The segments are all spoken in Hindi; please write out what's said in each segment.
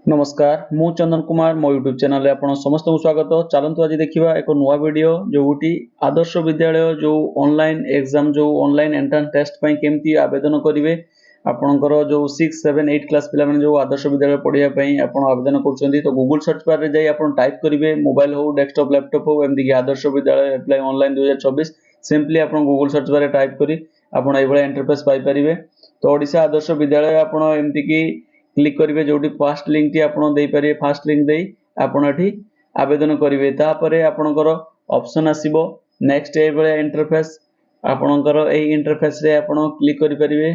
नमस्कार मु चंदन कुमार मो यूट्यूब चैनल रे आपण समस्त को स्वागत। चलंतु आज देखिबा एक नुआ वीडियो जोटी आदर्श विद्यालय जो ऑनलाइन एग्जाम जो ऑनलाइन एंट्रेंस टेस्ट पई केमती आवेदन करिवे आपनकर जो 6 7 8 क्लास पिला माने जो आदर्श विद्यालय पढिया पई आपण आवेदन करछंती तो गूगल सर्च बार रे जाई आपण टाइप करिवे मोबाइल हो डेस्कटॉप लैपटॉप हो एमदी कि Adarsh Vidyalaya apply online 2024 simply आपण गूगल सर्च बार रे टाइप करी आपण एबळे इंटरफेस पाई परिवे। तो ओडिसा आदर्श विद्यालय आपण एमती कि क्लिक करिवे जोटी फर्स्ट लिंक टी आपण देई परिवे फर्स्ट लिंक देई आपण एठी आवेदन करिवे तापरे आपनकर ऑप्शन आसीबो नेक्स्ट एबळे इंटरफेस आपनकर एई इंटरफेस रे आपण क्लिक करि परिवे।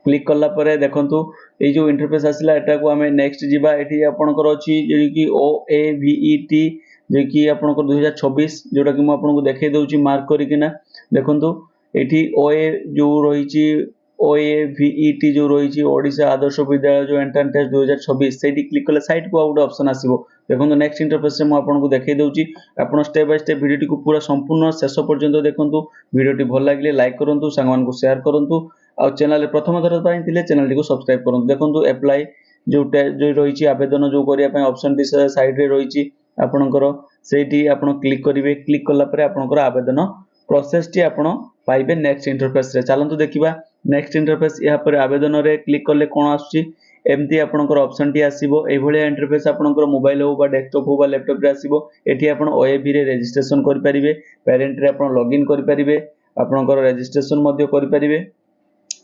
क्लिक करला परे देखंतु ए जो इंटरफेस आसिला एटा को हमें नेक्स्ट जीवा एठी आपनकर अछि जे कि OAVET जे कि आपनकर 2026 जोटा कि म आपन को देखाई दउची मार्क करि किना देखंतु एठी OA जो रहिची OAVET जो रही ओडिशा आदर्श विद्यालय जो एंट्रेंस टेस्ट 2026 सेठी क्लिक कले साइट को आउट ऑप्शन आसीबो देखंतु नेक्स्ट इंटरफेस से म आपन को देखाई दउची आपन स्टेप बाय स्टेप वीडियो को पूरा संपूर्ण शेष पर्यंत देखंतु वीडियो टी भल लागले लाइक करंतु संगमान को शेयर करंतु आ चैनल प्रथम थर पई थिले चैनल टी को सब्सक्राइब करंतु देखंतु अप्लाई जो रही आवेदन जो करिया पई ऑप्शन टी साइड रे रही आपनकर सेठी आपन क्लिक करिवे क्लिक करला परे आपनकर आवेदन प्रोसेस टी आपन पाइबे नेक्स्ट इंटरफेस रे। चलंतु देखिबा नेक्स्ट इंटरफेस या पर आवेदन रे क्लिक करले कोन आछी एमती आपनकर ऑप्शन टी आसीबो ए भलिया इंटरफेस आपनकर मोबाइल हो बा डेस्कटॉप हो बा लैपटॉप रे आसीबो एठी आपन OAV रे रजिस्ट्रेशन करि परिबे पेरेंट रे आपन लॉगिन करि परिबे आपनकर रजिस्ट्रेशन मध्ये करि परिबे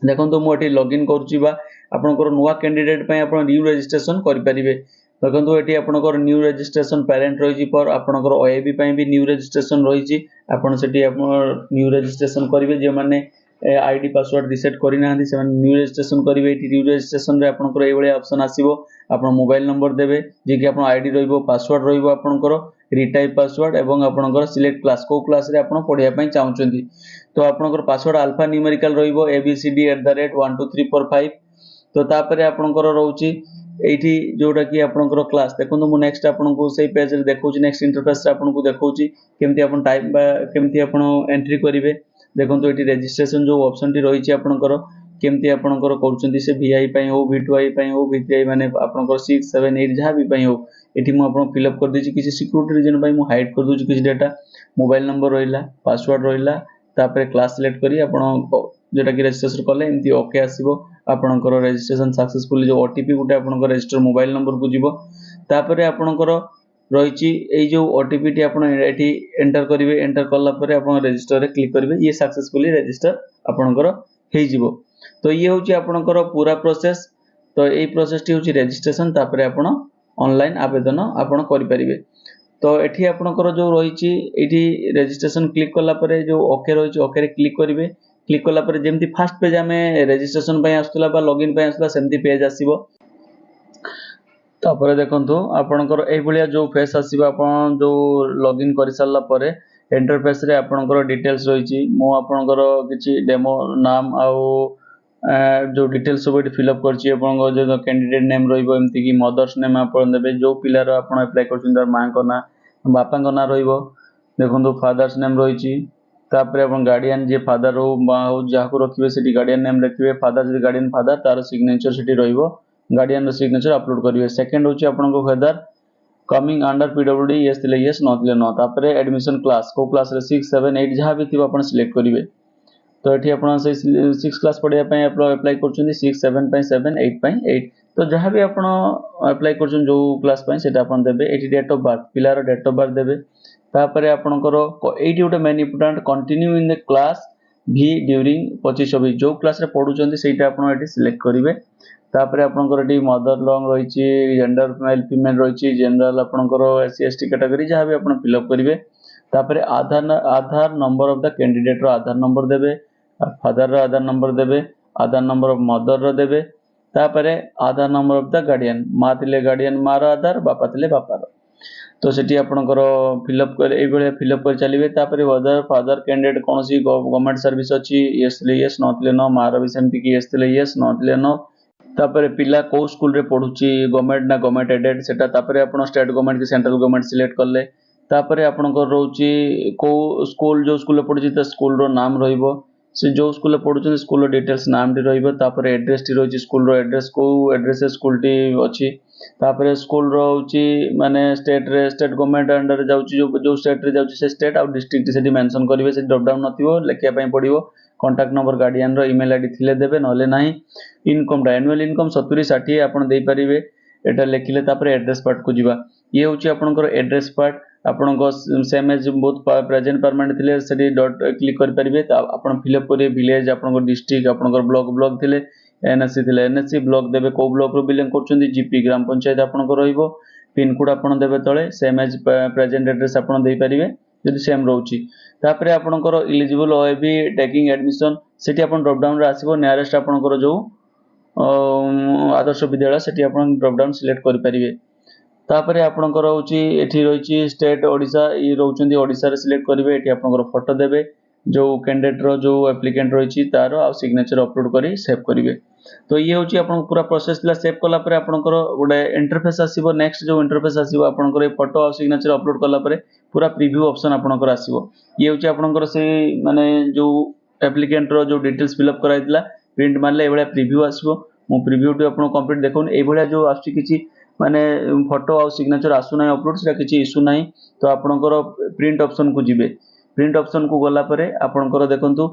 देखंतु मो एठी लॉगिन करूची बा आपनकर नुवा कैंडिडेट पय आपन न्यू रजिस्ट्रेशन करि परिबे देखंतु एठी आपनकर न्यू रजिस्ट्रेशन पेरेंट रहिची पर आपनकर OAV पय भी न्यू रजिस्ट्रेशन रहिची आपन सेठी आपन न्यू रजिस्ट्रेशन करिवे जे माने आईडी पासवर्ड रिसेट करिना हंदी से न्यू रजिस्ट्रेशन करिवे एठी न्यू रजिस्ट्रेशन रे आपनकर ए बळे ऑप्शन आसीबो आपन मोबाइल नंबर देबे जे कि आपन आईडी रहिबो पासवर्ड रहिबो आपनकर रिटाइप पासवर्ड एवं आपनकर सिलेक्ट क्लास को क्लास रे आपन पढिया पई चाहउचंती तो आपनकर पासवर्ड अल्फा न्यूमेरिकल रहिबो abcd@12345 तो तापरे आपनकर रहउची एठी जोटा कि आपनकर क्लास देखंतु मु नेक्स्ट आपनको सेही पेज रे देखौची नेक्स्ट इंटरफेस रे आपनको देखौची केमती आपन टाइप बा केमती आपन एंट्री करिवे देखंतु एठी रजिस्ट्रेशन जो ऑप्शन टी रहिची आपनकर केमती आपनकर करचंती से VI पई हो V2I पई हो VTI माने आपनकर 6 7 8 जहा भी पई हो एठी मु आपन फिल अप कर देची किसी सिक्योरिटी रीजन पई मु हाइड कर दोची किसी डाटा मोबाइल नंबर रहिला पासवर्ड रहिला तापरे क्लास सिलेक्ट करी आपन जेटा कि रजिस्ट्रेशन करले एमती ओके आसीबो आपनकर रजिस्ट्रेशन सक्सेसफुली जो OTP गुटे आपनकर रजिस्टर मोबाइल नंबर को जीवो तापरे आपनकर रहिची ए जो OTP टी आपन एठी एंटर करिवे एंटर करला परे आपन रजिस्टर रे क्लिक करिवे ये सक्सेसफुली रजिस्टर आपनकर हेई जीवो तो ये होची आपनकर पूरा प्रोसेस तो ए प्रोसेस टी होची रजिस्ट्रेशन तापरे आपन ऑनलाइन आवेदन आपन करि परिवे तो एठी आपनकर जो रहिची एठी रजिस्ट्रेशन क्लिक करला परे जो ओके रहिची ओके रे क्लिक करिवे क्लिक करला परे जेमती फर्स्ट पेज हमें रजिस्ट्रेशन पय आस्तला बा लॉगिन पय आस्तला सेमती पेज आसीबो तापरे देखंतु आपनकर एई बलिया जो फेस आसीबा आपन जो लॉगिन करि सारला परे इंटरफेस रे आपनकर डिटेल्स रहिची मो आपनकर किछि डेमो नाम आउ जो डिटेल्स सब एठी फिल अप करछि आपनकर जो कैंडिडेट नेम रहिबो एमति कि मदर्स नेम आपन देबे जो पिलार आपन अप्लाई करछन तार मां को ना बापा को ना रहिबो देखंतु फादर्स नेम रहिची तापरे अपन गार्डियन जे फादर हो मां हो जाको रखिबे सेठी गार्डियन नेम रखिबे फादर जे गार्डियन फादर तार सिग्नेचर सेठी रहिबो गार्डियन रो सिग्नेचर अपलोड करिवे सेकंड होची आपन को whether coming under PWD yes थिले यस नो थिले नो तापरे एडमिशन क्लास को क्लास रे 6 7 8 जहा भी थिबो आपन सिलेक्ट करिवे तो एठी आपन से 6 क्लास पढिया पय अप्लाई करछन 6 7 पय 7 8 पय 8 तो जहा भी आपन अप्लाई करछन जो क्लास पय सेटा आपन देबे एठी डेट ऑफ बर्थ पिलार डेट ऑफ बर्थ देबे तापरे आपनकर एठी उटे main important continue in the class भी ड्यूरिंग 25 26 जो क्लास रे पढुचंती सेटा आपन एठी सिलेक्ट करिवे तापरे आपनकर एठी मदर लॉन्ग रहिची जेंडर मेल फीमेल रहिची जनरल आपनकर SC ST कैटेगरी जहा भी आपन फिल अप करिवे तापरे Aadhaar number of the candidate रो आधार नंबर देबे फादर रो आधार नंबर देबे आधार नंबर ऑफ मदर रो देबे तापरे Aadhaar number of the guardian मा थिले गार्डियन मार आधार बापा थिले बापा रो तो सेठी आपनकर फिल अप कर ए बळे फिल अप कर चलीबे तापरे वदर फादर कैंडिडेट कोनसी गवर्नमेंट सर्विस अछि यस ले यस नो थिले नो मार भी सेमति कि यस थिले यस नो थिले नो तापरे पिला को स्कूल रे पढुची गवर्नमेंट ना गवर्नमेंट एडेड सेटा तापरे आपन स्टेट गवर्नमेंट कि सेंट्रल गवर्नमेंट सिलेक्ट करले तापरे आपनकर रहउची को स्कूल जो स्कूल रे पढुची त स्कूल रो नाम रहिबो से जो स्कूल पढ़ुଛନ୍ତି स्कूल डिटेल्स नामटी रहिबो तापर एड्रेस टी रहिछि स्कूल रो एड्रेस को एड्रेस स्कूल टी अछि तापर स्कूल रो होछि माने स्टेट गवर्नमेंट अंडर जाउछि जो स्टेट रे जाउछि से स्टेट आ डिस्ट्रिक्ट सेठी मेंशन करिवे से ड्रॉप डाउन नथिबो लेखिया पई पड़िबो कांटेक्ट नंबर गार्डियन रो ईमेल आईडी थिले देबे नले नाही इनकम एनुअल इनकम 70 60 आपण देई परिबे एटा लेखिले तापर एड्रेस पार्ट को जिबा ये होछि आपनकर एड्रेस पार्ट आपनको सेम एज बहुत प्रेजेंट परमानेंट थिले सेठी डॉट क्लिक कर परिबे आपण फिल अप करिवे विलेज आपनकर डिस्ट्रिक्ट आपनकर ब्लॉक थिले एनएससी थिले एनएससी ब्लॉक देबे को ब्लॉक रो बिलोंग करचोंदी जीपी ग्राम पंचायत आपनकर रहिबो पिन कोड आपण देबे तळे सेम एज प्रेजेंट एड्रेस आपण देई परिबे यदि सेम रहउची तापरे आपनकर एलिजिबल ओएबी टेकिंग एडमिशन सेठी आपण ड्रॉप डाउन रे आसीबो नियरेस्ट आपनकर जो आदर्श विद्यालय सेठी आपण ड्रॉप डाउन सिलेक्ट करि परिबे तापरे आपनकर होची एठी रहिची स्टेट ओडिसा ई रहउचंदी ओडिसा रे सिलेक्ट करिवे एठी आपनकर फोटो देबे जो कैंडिडेट रो जो एप्लिकेंट रहिची तारो आ सिग्नेचर अपलोड करी सेव करिवे तो ये होची आपन पूरा प्रोसेस ला सेव कला परे आपनकर गोटे इंटरफेस आसीबो नेक्स्ट जो इंटरफेस आसीबो आपनकर ए फोटो आ सिग्नेचर अपलोड कला परे पूरा प्रीव्यू ऑप्शन आपनकर आसीबो ये होची आपनकर से माने जो एप्लिकेंट रो जो डिटेल्स फिल अप कराइतला प्रिंट मारले एबळे प्रीव्यू आसीबो मु प्रीव्यू टी आपन कंप्लीट देखोन एबळे जो आछि किछि माने फोटो आ सिग्नेचर आसु नै अपलोड सेटा किछि इशू नै तो आपनकर प्रिंट ऑप्शन को जिबे प्रिंट ऑप्शन को गला परे आपनकर देखंतु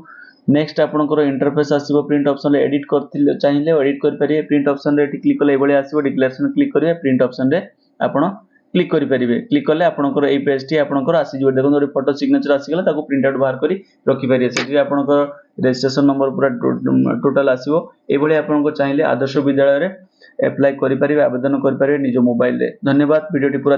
नेक्स्ट आपनकर इंटरफेस आसीबो प्रिंट ऑप्शन रे एडिट करथिले चाहिले एडिट कर परिए प्रिंट ऑप्शन रे क्लिक करले एबळे आसीबो डिक्लेरेशन क्लिक करिए प्रिंट ऑप्शन रे आपण क्लिक करि परिबे क्लिक करले आपनकर एई पेज टी आपनकर आसी जिवो देखो रे फोटो सिग्नेचर आसी गेला ताको प्रिंट आउट बाहर करी रखि परिए सेठी आपनकर रजिस्ट्रेशन नंबर पूरा टोटल आसीबो एबळे आपनको चाहिले आदर्श विद्यालय रे अप्लाई करि परिबे आवेदन करि परिबे निज मोबाइल रे धन्यवाद वीडियो टी पूरा